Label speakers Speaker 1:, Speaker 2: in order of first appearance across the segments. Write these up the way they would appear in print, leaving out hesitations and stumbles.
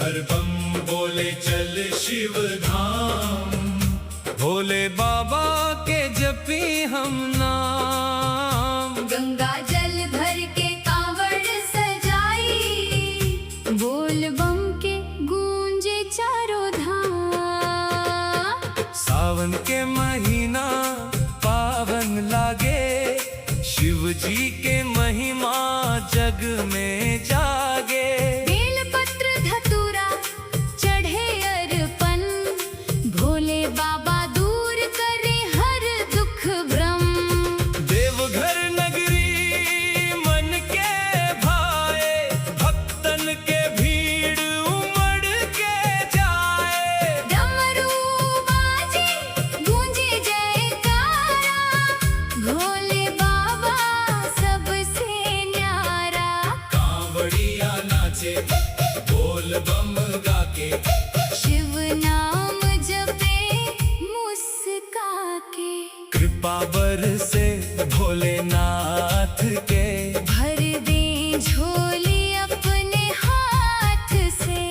Speaker 1: हर बम बोले चल शिव धाम।
Speaker 2: भोले बाबा के जपी हम नाम।
Speaker 3: गंगा जल भर के कांवड़ सजाई, बोल बम के गूंजे चारों धाम।
Speaker 2: सावन के महीना पावन लागे, शिव जी के महिमा जग में जागे।
Speaker 3: बेल पत्र धतूरा चढ़े अर्पण, भोले बाबा दूर करे हर दुख भ्रम।
Speaker 2: देवघर नगरी मन के भाए, भक्तन के भीड़ उमड़ के जाए।
Speaker 3: डमरू बाजे गूंजे जयकारा, भोले बाबा सबसे न्यारा।
Speaker 1: कांवड़िया नाचे बोल बम गाके,
Speaker 3: शिव नाम जपे मुस्का के।
Speaker 2: कृपा बरसे भोलेनाथ के,
Speaker 3: भर दे झोली अपने हाथ से।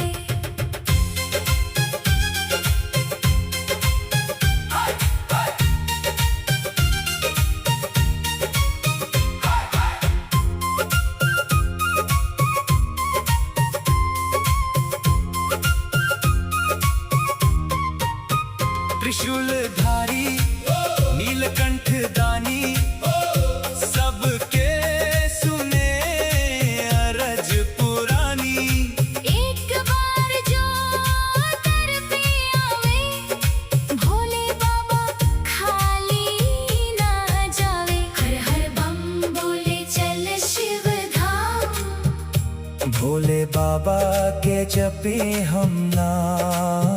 Speaker 2: त्रिशूलधारी नीलकंठ दानी, सबके सुने अरज पुरानी।
Speaker 3: एक बार जो दर पे आवे, भोले बाबा खाली ना जावे। हर हर बम बोले चल शिव धाम।
Speaker 2: भोले बाबा के जपे हम नाम।